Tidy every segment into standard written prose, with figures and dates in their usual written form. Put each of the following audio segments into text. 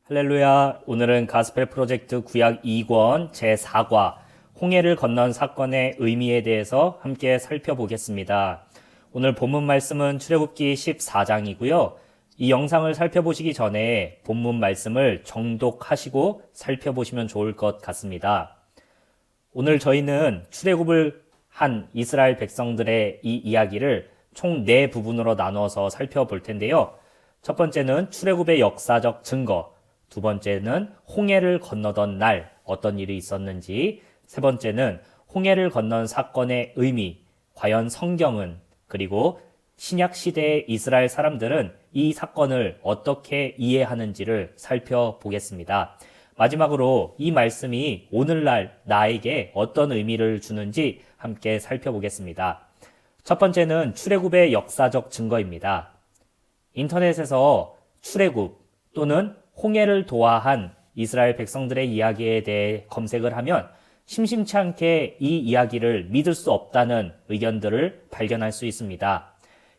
할렐루야. 오늘은 가스펠 프로젝트 구약 2권 제4과 홍해를 건넌 사건의 의미에 대해서 함께 살펴보겠습니다. 오늘 본문 말씀은 출애굽기 14장이고요. 이 영상을 살펴보시기 전에 본문 말씀을 정독하시고 살펴보시면 좋을 것 같습니다. 오늘 저희는 출애굽을 한 이스라엘 백성들의 이 이야기를 총 4부분으로 나누어서 살펴볼 텐데요. 첫 번째는 출애굽의 역사적 증거, 두 번째는 홍해를 건너던 날 어떤 일이 있었는지, 세 번째는 홍해를 건넌 사건의 의미, 과연 성경은, 그리고 신약 시대의 이스라엘 사람들은 이 사건을 어떻게 이해하는지를 살펴보겠습니다. 마지막으로 이 말씀이 오늘날 나에게 어떤 의미를 주는지 함께 살펴보겠습니다. 첫 번째는 출애굽의 역사적 증거입니다. 인터넷에서 출애굽 또는 홍해를 도하한 이스라엘 백성들의 이야기에 대해 검색을 하면 심심치 않게 이 이야기를 믿을 수 없다는 의견들을 발견할 수 있습니다.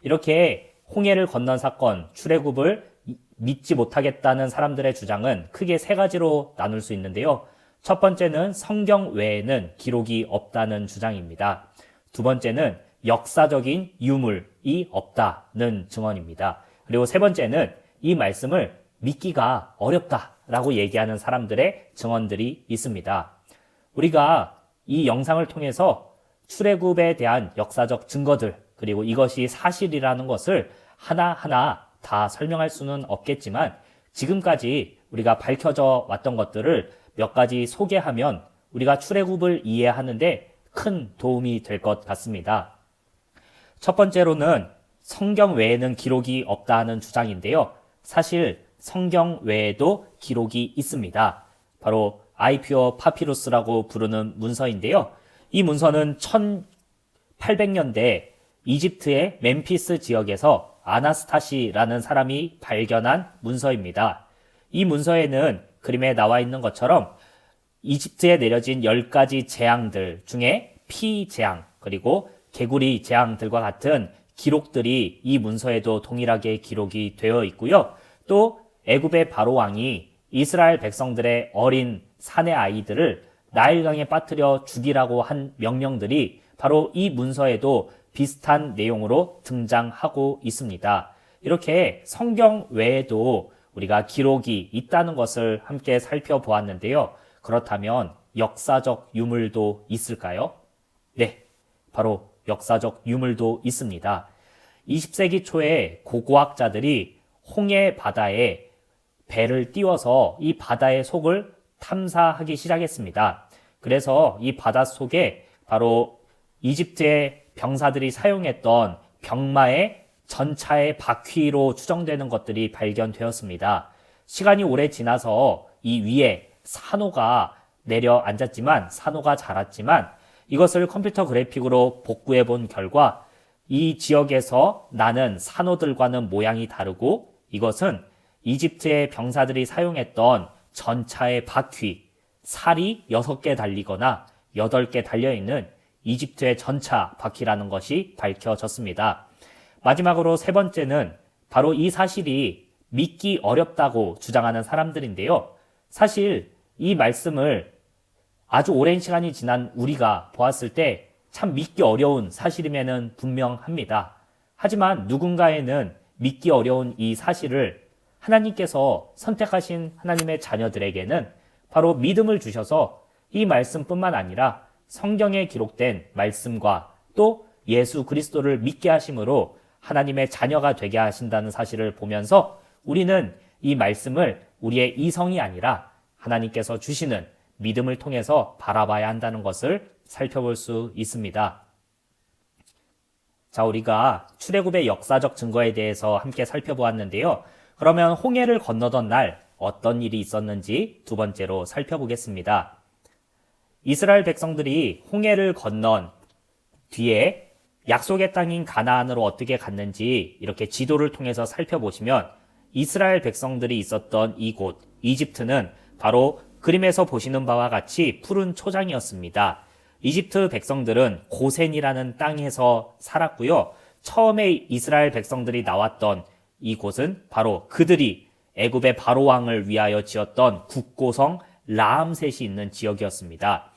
이렇게 홍해를 건넌 사건, 출애굽을 믿지 못하겠다는 사람들의 주장은 크게 3가지로 나눌 수 있는데요. 첫 번째는 성경 외에는 기록이 없다는 주장입니다. 두 번째는 역사적인 유물이 없다는 증언입니다. 그리고 세 번째는 이 말씀을 믿기가 어렵다라고 얘기하는 사람들의 증언들이 있습니다. 우리가 이 영상을 통해서 출애굽에 대한 역사적 증거들, 그리고 이것이 사실이라는 것을 하나하나 다 설명할 수는 없겠지만 지금까지 우리가 밝혀져 왔던 것들을 몇 가지 소개하면 우리가 출애굽을 이해하는데 큰 도움이 될 것 같습니다. 첫 번째로는 성경 외에는 기록이 없다는 주장인데요. 사실 성경 외에도 기록이 있습니다. 바로 아이피어 파피루스라고 부르는 문서인데요. 이 문서는 1800년대 이집트의 멤피스 지역에서 아나스타시라는 사람이 발견한 문서입니다. 이 문서에는 그림에 나와 있는 것처럼 이집트에 내려진 10가지 재앙들 중에 피 재앙, 그리고 개구리 재앙들과 같은 기록들이 이 문서에도 동일하게 기록이 되어 있고요. 또 애굽의 바로 왕이 이스라엘 백성들의 어린 사내 아이들을 나일강에 빠뜨려 죽이라고 한 명령들이 바로 이 문서에도 비슷한 내용으로 등장하고 있습니다. 이렇게 성경 외에도 우리가 기록이 있다는 것을 함께 살펴보았는데요. 그렇다면 역사적 유물도 있을까요? 네, 바로 역사적 유물도 있습니다. 20세기 초에 고고학자들이 홍해 바다에 배를 띄워서 이 바다의 속을 탐사하기 시작했습니다. 그래서 이 바다 속에 바로 이집트의 병사들이 사용했던 병마의 전차의 바퀴로 추정되는 것들이 발견되었습니다. 시간이 오래 지나서 이 위에 산호가 내려앉았지만, 산호가 자랐지만 이것을 컴퓨터 그래픽으로 복구해 본 결과 이 지역에서 나는 산호들과는 모양이 다르고 이것은 이집트의 병사들이 사용했던 전차의 바퀴, 살이 6개 달리거나 8개 달려있는 이집트의 전차 바퀴라는 것이 밝혀졌습니다. 마지막으로 세 번째는 바로 이 사실이 믿기 어렵다고 주장하는 사람들인데요. 사실 이 말씀을 아주 오랜 시간이 지난 우리가 보았을 때 참 믿기 어려운 사실임에는 분명합니다. 하지만 누군가에는 믿기 어려운 이 사실을 하나님께서 선택하신 하나님의 자녀들에게는 바로 믿음을 주셔서 이 말씀뿐만 아니라 성경에 기록된 말씀과 또 예수 그리스도를 믿게 하심으로 하나님의 자녀가 되게 하신다는 사실을 보면서 우리는 이 말씀을 우리의 이성이 아니라 하나님께서 주시는 믿음을 통해서 바라봐야 한다는 것을 살펴볼 수 있습니다. 자, 우리가 출애굽의 역사적 증거에 대해서 함께 살펴보았는데요. 그러면 홍해를 건너던 날 어떤 일이 있었는지 두 번째로 살펴보겠습니다. 이스라엘 백성들이 홍해를 건넌 뒤에 약속의 땅인 가나안으로 어떻게 갔는지 이렇게 지도를 통해서 살펴보시면 이스라엘 백성들이 있었던 이곳 이집트는 바로 그림에서 보시는 바와 같이 푸른 초장이었습니다. 이집트 백성들은 고센이라는 땅에서 살았고요. 처음에 이스라엘 백성들이 나왔던 이곳은 바로 그들이 애굽의 바로 왕을 위하여 지었던 국고성 라암셋이 있는 지역이었습니다.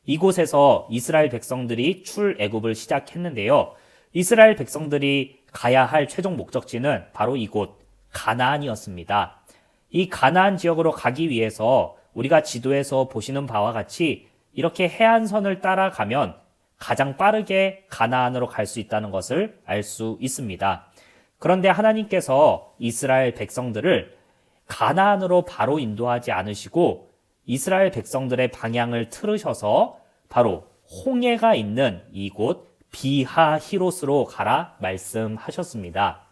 이곳에서 이스라엘 백성들이 출애굽을 시작했는데요. 이스라엘 백성들이 가야 할 최종 목적지는 바로 이곳 가나안이었습니다. 이 가나안 지역으로 가기 위해서 우리가 지도에서 보시는 바와 같이 이렇게 해안선을 따라가면 가장 빠르게 가나안으로 갈 수 있다는 것을 알 수 있습니다. 그런데 하나님께서 이스라엘 백성들을 가나안으로 바로 인도하지 않으시고 이스라엘 백성들의 방향을 틀으셔서 바로 홍해가 있는 이곳 비하히롯으로 가라 말씀하셨습니다.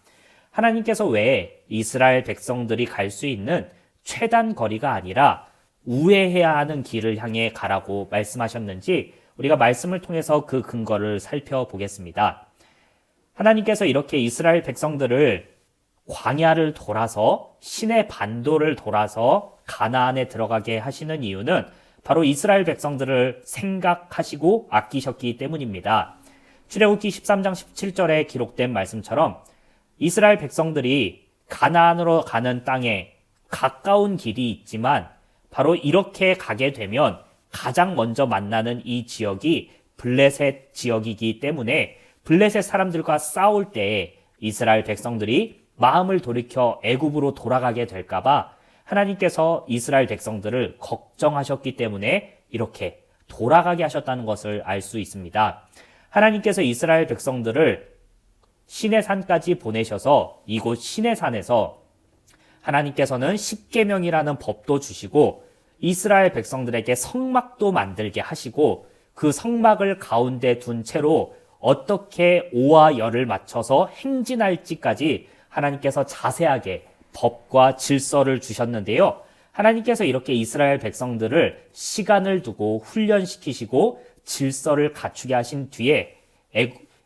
하나님께서 왜 이스라엘 백성들이 갈 수 있는 최단 거리가 아니라 우회해야 하는 길을 향해 가라고 말씀하셨는지 우리가 말씀을 통해서 그 근거를 살펴보겠습니다. 하나님께서 이렇게 이스라엘 백성들을 광야를 돌아서 시내 반도를 돌아서 가나안에 들어가게 하시는 이유는 바로 이스라엘 백성들을 생각하시고 아끼셨기 때문입니다. 출애굽기 13장 17절에 기록된 말씀처럼 이스라엘 백성들이 가나안으로 가는 땅에 가까운 길이 있지만 바로 이렇게 가게 되면 가장 먼저 만나는 이 지역이 블레셋 지역이기 때문에 블레셋 사람들과 싸울 때 이스라엘 백성들이 마음을 돌이켜 애굽으로 돌아가게 될까봐 하나님께서 이스라엘 백성들을 걱정하셨기 때문에 이렇게 돌아가게 하셨다는 것을 알 수 있습니다. 하나님께서 이스라엘 백성들을 시내산까지 보내셔서 이곳 시내산에서 하나님께서는 십계명이라는 법도 주시고 이스라엘 백성들에게 성막도 만들게 하시고 그 성막을 가운데 둔 채로 어떻게 오와 열을 맞춰서 행진할지까지 하나님께서 자세하게 법과 질서를 주셨는데요. 하나님께서 이렇게 이스라엘 백성들을 시간을 두고 훈련시키시고 질서를 갖추게 하신 뒤에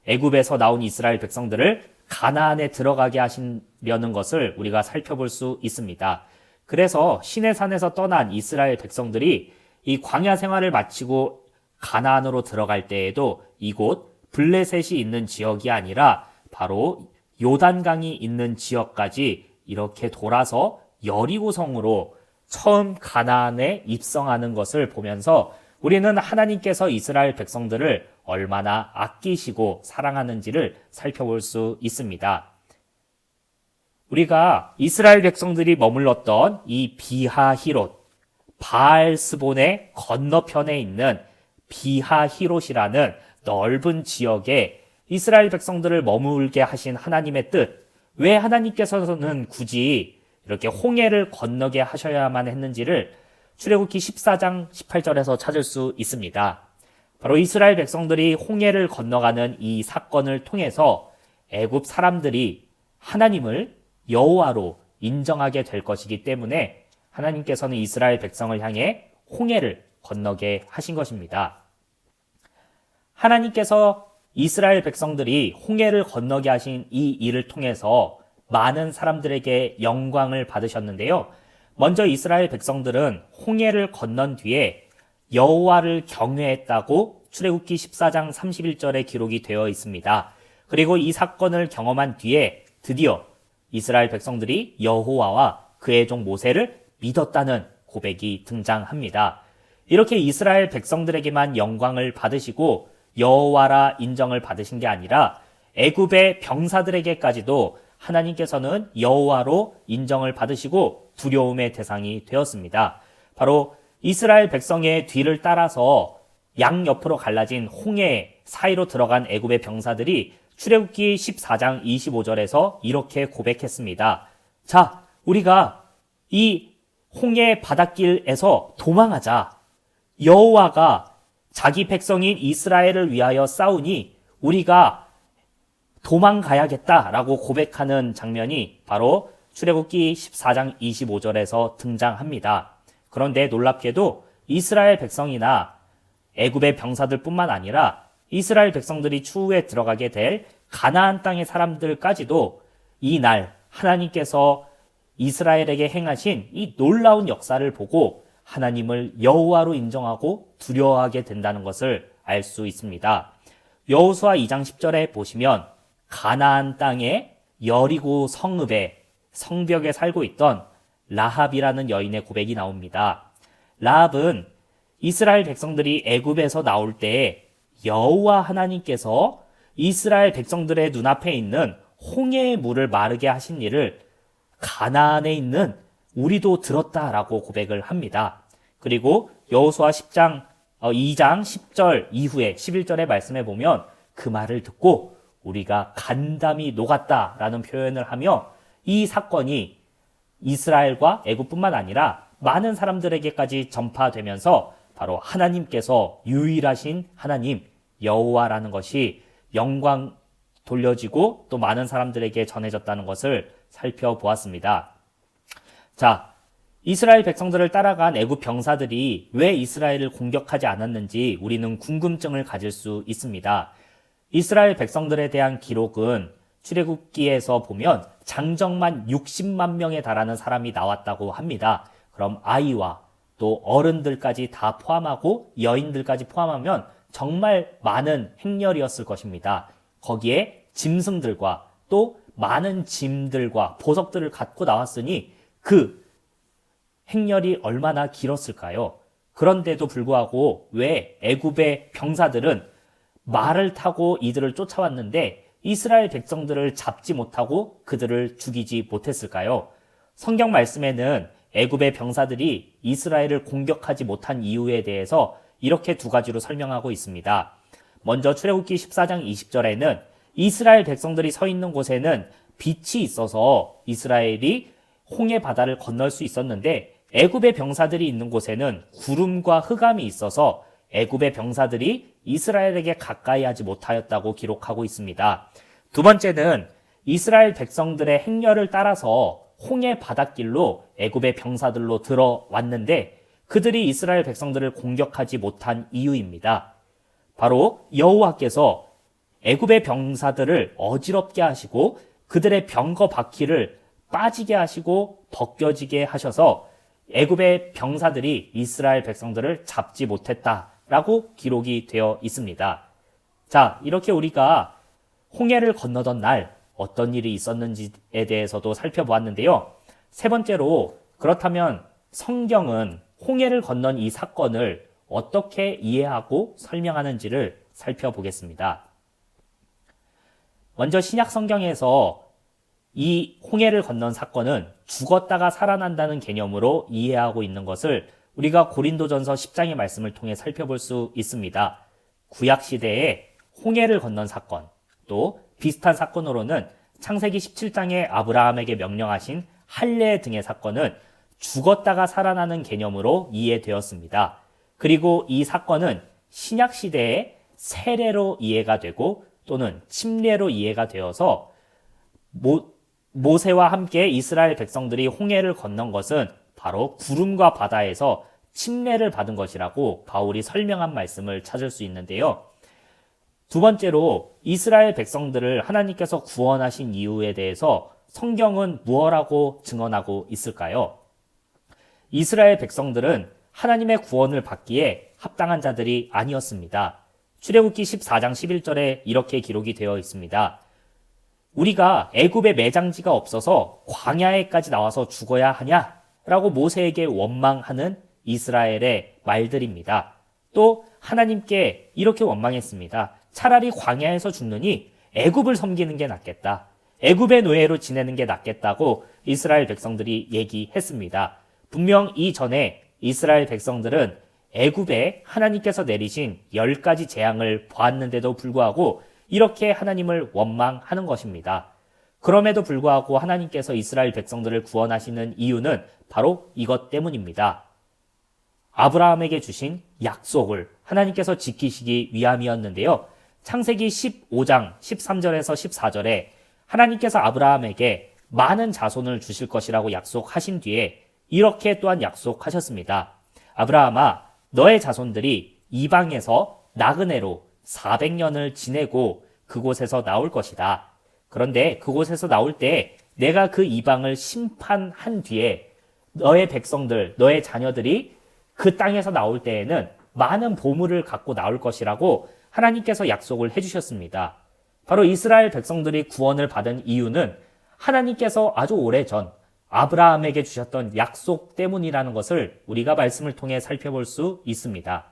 애굽에서 나온 이스라엘 백성들을 가나안에 들어가게 하시려는 것을 우리가 살펴볼 수 있습니다. 그래서 시내산에서 떠난 이스라엘 백성들이 이 광야 생활을 마치고 가나안으로 들어갈 때에도 이곳 블레셋이 있는 지역이 아니라 바로 요단강이 있는 지역까지 이렇게 돌아서 여리고성으로 처음 가나안에 입성하는 것을 보면서 우리는 하나님께서 이스라엘 백성들을 얼마나 아끼시고 사랑하는지를 살펴볼 수 있습니다. 우리가 이스라엘 백성들이 머물렀던 이 비하히롯, 바알스본의 건너편에 있는 비하히롯이라는 넓은 지역에 이스라엘 백성들을 머물게 하신 하나님의 뜻, 왜 하나님께서는 굳이 이렇게 홍해를 건너게 하셔야만 했는지를 출애굽기 14장 18절에서 찾을 수 있습니다. 바로 이스라엘 백성들이 홍해를 건너가는 이 사건을 통해서 애굽 사람들이 하나님을 여호와로 인정하게 될 것이기 때문에 하나님께서는 이스라엘 백성을 향해 홍해를 건너게 하신 것입니다. 하나님께서 이스라엘 백성들이 홍해를 건너게 하신 이 일을 통해서 많은 사람들에게 영광을 받으셨는데요. 먼저 이스라엘 백성들은 홍해를 건넌 뒤에 여호와를 경외했다고 출애굽기 14장 31절에 기록이 되어 있습니다. 그리고 이 사건을 경험한 뒤에 드디어 이스라엘 백성들이 여호와와 그의 종 모세를 믿었다는 고백이 등장합니다. 이렇게 이스라엘 백성들에게만 영광을 받으시고 여호와라 인정을 받으신 게 아니라 애굽의 병사들에게까지도 하나님께서는 여호와로 인정을 받으시고 두려움의 대상이 되었습니다. 바로 이스라엘 백성의 뒤를 따라서 양옆으로 갈라진 홍해 사이로 들어간 애굽의 병사들이 출애굽기 14장 25절에서 이렇게 고백했습니다. 자, 우리가 이 홍해 바닷길에서 도망하자. 여호와가 자기 백성인 이스라엘을 위하여 싸우니 우리가 도망가야겠다라고 고백하는 장면이 바로 출애굽기 14장 25절에서 등장합니다. 그런데 놀랍게도 이스라엘 백성이나 애굽의 병사들뿐만 아니라 이스라엘 백성들이 추후에 들어가게 될 가나안 땅의 사람들까지도 이 날 하나님께서 이스라엘에게 행하신 이 놀라운 역사를 보고 하나님을 여호와로 인정하고 두려워하게 된다는 것을 알 수 있습니다. 여호수아 2장 10절에 보시면 가나안 땅의 여리고 성읍의 성벽에 살고 있던 라합이라는 여인의 고백이 나옵니다. 라합은 이스라엘 백성들이 애굽에서 나올 때 여호와 하나님께서 이스라엘 백성들의 눈앞에 있는 홍해의 물을 마르게 하신 일을 가나안에 있는 우리도 들었다라고 고백을 합니다. 그리고 여호수아 2장 10절 이후에 11절의 말씀에 보면 그 말을 듣고 우리가 간담이 녹았다라는 표현을 하며 이 사건이 이스라엘과 애굽뿐만 아니라 많은 사람들에게까지 전파되면서 바로 하나님께서 유일하신 하나님 여호와라는 것이 영광 돌려지고 또 많은 사람들에게 전해졌다는 것을 살펴보았습니다. 자, 이스라엘 백성들을 따라간 애굽 병사들이 왜 이스라엘을 공격하지 않았는지 우리는 궁금증을 가질 수 있습니다. 이스라엘 백성들에 대한 기록은 출애굽기에서 보면 장정만 60만 명에 달하는 사람이 나왔다고 합니다. 그럼 아이와 또 어른들까지 다 포함하고 여인들까지 포함하면 정말 많은 행렬이었을 것입니다. 거기에 짐승들과 또 많은 짐들과 보석들을 갖고 나왔으니 그 행렬이 얼마나 길었을까요? 그런데도 불구하고 왜 애굽의 병사들은 말을 타고 이들을 쫓아왔는데 이스라엘 백성들을 잡지 못하고 그들을 죽이지 못했을까요? 성경 말씀에는 애굽의 병사들이 이스라엘을 공격하지 못한 이유에 대해서 이렇게 두 가지로 설명하고 있습니다. 먼저 출애굽기 14장 20절에는 이스라엘 백성들이 서 있는 곳에는 빛이 있어서 이스라엘이 홍해 바다를 건널 수 있었는데 애굽의 병사들이 있는 곳에는 구름과 흑암이 있어서 애굽의 병사들이 이스라엘에게 가까이 하지 못하였다고 기록하고 있습니다. 두 번째는 이스라엘 백성들의 행렬을 따라서 홍해 바닷길로 애굽의 병사들로 들어왔는데 그들이 이스라엘 백성들을 공격하지 못한 이유입니다. 바로 여호와께서 애굽의 병사들을 어지럽게 하시고 그들의 병거 바퀴를 빠지게 하시고 벗겨지게 하셔서 애굽의 병사들이 이스라엘 백성들을 잡지 못했다라고 기록이 되어 있습니다. 자, 이렇게 우리가 홍해를 건너던 날 어떤 일이 있었는지에 대해서도 살펴보았는데요. 세 번째로 그렇다면 성경은 홍해를 건넌 이 사건을 어떻게 이해하고 설명하는지를 살펴보겠습니다. 먼저 신약 성경에서 이 홍해를 건넌 사건은 죽었다가 살아난다는 개념으로 이해하고 있는 것을 우리가 고린도전서 10장의 말씀을 통해 살펴볼 수 있습니다. 구약 시대에 홍해를 건넌 사건, 또 비슷한 사건으로는 창세기 17장에 아브라함에게 명령하신 할례 등의 사건은 죽었다가 살아나는 개념으로 이해되었습니다. 그리고 이 사건은 신약 시대에 세례로 이해가 되고 또는 침례로 이해가 되어서 모세와 함께 이스라엘 백성들이 홍해를 건넌 것은 바로 구름과 바다에서 침례를 받은 것이라고 바울이 설명한 말씀을 찾을 수 있는데요. 두 번째로 이스라엘 백성들을 하나님께서 구원하신 이유에 대해서 성경은 무엇라고 증언하고 있을까요? 이스라엘 백성들은 하나님의 구원을 받기에 합당한 자들이 아니었습니다. 출애굽기 14장 11절에 이렇게 기록이 되어 있습니다. 우리가 애굽에 매장지가 없어서 광야에까지 나와서 죽어야 하냐라고 모세에게 원망하는 이스라엘의 말들입니다. 또 하나님께 이렇게 원망했습니다. 차라리 광야에서 죽느니 애굽을 섬기는 게 낫겠다. 애굽의 노예로 지내는 게 낫겠다고 이스라엘 백성들이 얘기했습니다. 분명 이전에 이스라엘 백성들은 애굽에 하나님께서 내리신 10가지 재앙을 보았는데도 불구하고 이렇게 하나님을 원망하는 것입니다. 그럼에도 불구하고 하나님께서 이스라엘 백성들을 구원하시는 이유는 바로 이것 때문입니다. 아브라함에게 주신 약속을 하나님께서 지키시기 위함이었는데요. 창세기 15장 13절에서 14절에 하나님께서 아브라함에게 많은 자손을 주실 것이라고 약속하신 뒤에 이렇게 또한 약속하셨습니다. 아브라함아, 너의 자손들이 이방에서 나그네로 400년을 지내고 그곳에서 나올 것이다. 그런데 그곳에서 나올 때 내가 그 이방을 심판한 뒤에 너의 백성들, 너의 자녀들이 그 땅에서 나올 때에는 많은 보물을 갖고 나올 것이라고 하나님께서 약속을 해주셨습니다. 바로 이스라엘 백성들이 구원을 받은 이유는 하나님께서 아주 오래전 아브라함에게 주셨던 약속 때문이라는 것을 우리가 말씀을 통해 살펴볼 수 있습니다.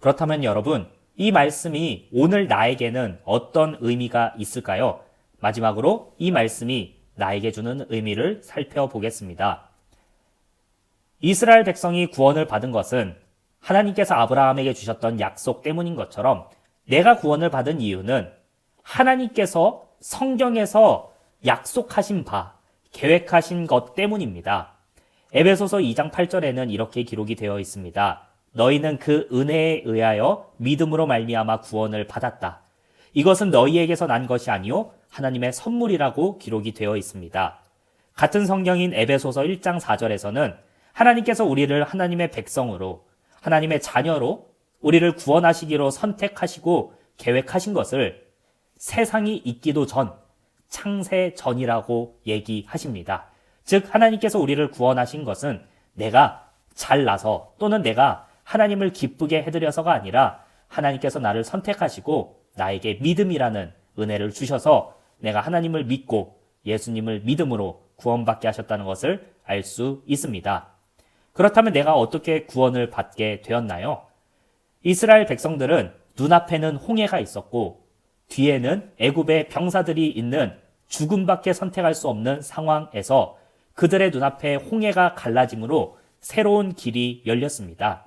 그렇다면 여러분, 이 말씀이 오늘 나에게는 어떤 의미가 있을까요? 마지막으로 이 말씀이 나에게 주는 의미를 살펴보겠습니다. 이스라엘 백성이 구원을 받은 것은 하나님께서 아브라함에게 주셨던 약속 때문인 것처럼 내가 구원을 받은 이유는 하나님께서 성경에서 약속하신 바, 계획하신 것 때문입니다. 에베소서 2장 8절에는 이렇게 기록이 되어 있습니다. 너희는 그 은혜에 의하여 믿음으로 말미암아 구원을 받았다. 이것은 너희에게서 난 것이 아니요 하나님의 선물이라고 기록이 되어 있습니다. 같은 성경인 에베소서 1장 4절에서는 하나님께서 우리를 하나님의 백성으로, 하나님의 자녀로 우리를 구원하시기로 선택하시고 계획하신 것을 세상이 있기도 전, 창세 전이라고 얘기하십니다. 즉 하나님께서 우리를 구원하신 것은 내가 잘나서 또는 내가 하나님을 기쁘게 해드려서가 아니라 하나님께서 나를 선택하시고 나에게 믿음이라는 은혜를 주셔서 내가 하나님을 믿고 예수님을 믿음으로 구원받게 하셨다는 것을 알 수 있습니다. 그렇다면 내가 어떻게 구원을 받게 되었나요? 이스라엘 백성들은 눈앞에는 홍해가 있었고 뒤에는 애굽의 병사들이 있는 죽음밖에 선택할 수 없는 상황에서 그들의 눈앞에 홍해가 갈라짐으로 새로운 길이 열렸습니다.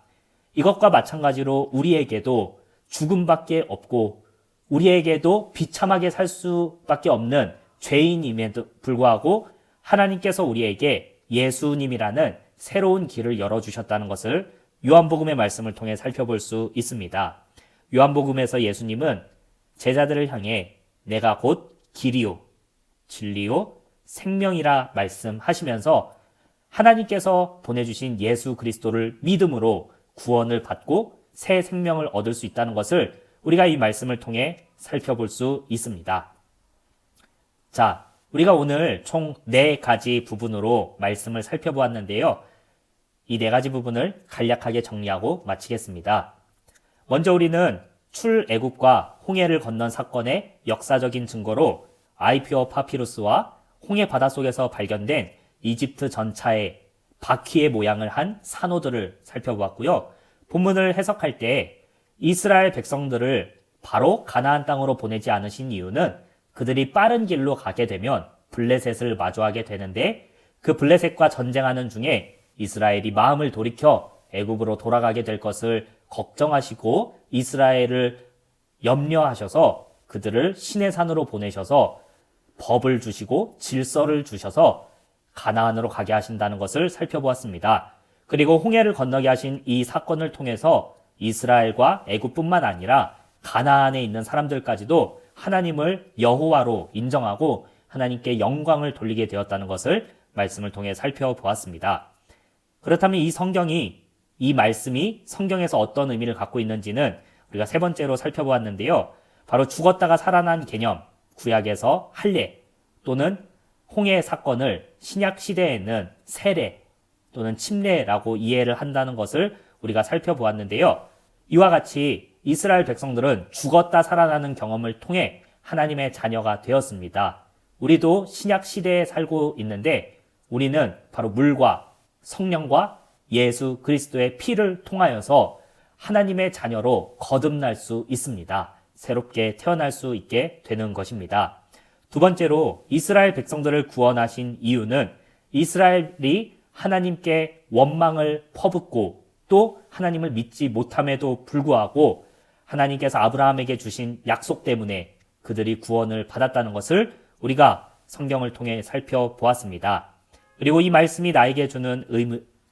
이것과 마찬가지로 우리에게도 죽음밖에 없고 우리에게도 비참하게 살 수밖에 없는 죄인임에도 불구하고 하나님께서 우리에게 예수님이라는 새로운 길을 열어주셨다는 것을 요한복음의 말씀을 통해 살펴볼 수 있습니다. 요한복음에서 예수님은 제자들을 향해 내가 곧 길이요, 진리요, 생명이라 말씀하시면서 하나님께서 보내주신 예수 그리스도를 믿음으로 구원을 받고 새 생명을 얻을 수 있다는 것을 우리가 이 말씀을 통해 살펴볼 수 있습니다. 자, 우리가 오늘 총 4가지 부분으로 말씀을 살펴보았는데요. 이 4가지 부분을 간략하게 정리하고 마치겠습니다. 먼저 우리는 출애굽과 홍해를 건넌 사건의 역사적인 증거로 아이피어 파피루스와 홍해 바닷속에서 발견된 이집트 전차의 바퀴의 모양을 한 산호들을 살펴보았고요. 본문을 해석할 때 이스라엘 백성들을 바로 가나안 땅으로 보내지 않으신 이유는 그들이 빠른 길로 가게 되면 블레셋을 마주하게 되는데 그 블레셋과 전쟁하는 중에 이스라엘이 마음을 돌이켜 애굽으로 돌아가게 될 것을 걱정하시고 이스라엘을 염려하셔서 그들을 시내산으로 보내셔서 법을 주시고 질서를 주셔서 가나안으로 가게 하신다는 것을 살펴보았습니다. 그리고 홍해를 건너게 하신 이 사건을 통해서 이스라엘과 애굽뿐만 아니라 가나안에 있는 사람들까지도 하나님을 여호와로 인정하고 하나님께 영광을 돌리게 되었다는 것을 말씀을 통해 살펴보았습니다. 그렇다면 이 말씀이 성경에서 어떤 의미를 갖고 있는지는 우리가 3번째로 살펴보았는데요. 바로 죽었다가 살아난 개념, 구약에서 할례 또는 홍해 사건을 신약 시대에는 세례 또는 침례라고 이해를 한다는 것을 우리가 살펴보았는데요. 이와 같이 이스라엘 백성들은 죽었다 살아나는 경험을 통해 하나님의 자녀가 되었습니다. 우리도 신약 시대에 살고 있는데 우리는 바로 물과 성령과 예수 그리스도의 피를 통하여서 하나님의 자녀로 거듭날 수 있습니다. 새롭게 태어날 수 있게 되는 것입니다. 2번째로 이스라엘 백성들을 구원하신 이유는 이스라엘이 하나님께 원망을 퍼붓고 또 하나님을 믿지 못함에도 불구하고 하나님께서 아브라함에게 주신 약속 때문에 그들이 구원을 받았다는 것을 우리가 성경을 통해 살펴보았습니다. 그리고 이 말씀이 나에게 주는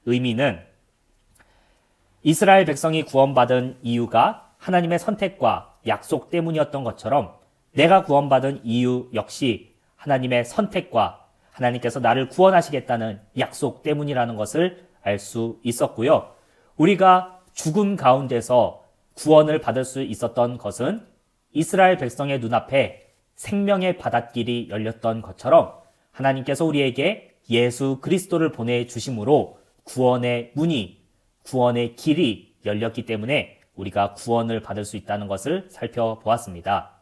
의미는 이스라엘 백성이 구원받은 이유가 하나님의 선택과 약속 때문이었던 것처럼 내가 구원받은 이유 역시 하나님의 선택과 하나님께서 나를 구원하시겠다는 약속 때문이라는 것을 알 수 있었고요. 우리가 죽음 가운데서 구원을 받을 수 있었던 것은 이스라엘 백성의 눈앞에 생명의 바닷길이 열렸던 것처럼 하나님께서 우리에게 예수 그리스도를 보내주심으로 구원의 문이, 구원의 길이 열렸기 때문에 우리가 구원을 받을 수 있다는 것을 살펴보았습니다.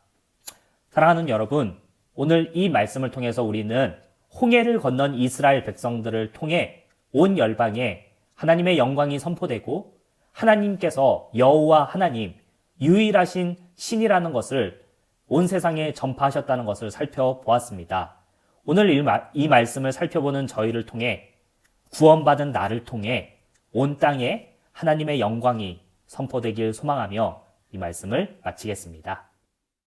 사랑하는 여러분, 오늘 이 말씀을 통해서 우리는 홍해를 건넌 이스라엘 백성들을 통해 온 열방에 하나님의 영광이 선포되고 하나님께서 여호와 하나님, 유일하신 신이라는 것을 온 세상에 전파하셨다는 것을 살펴보았습니다. 오늘 이 말씀을 살펴보는 저희를 통해 구원받은 나를 통해 온 땅에 하나님의 영광이 선포되길 소망하며 이 말씀을 마치겠습니다.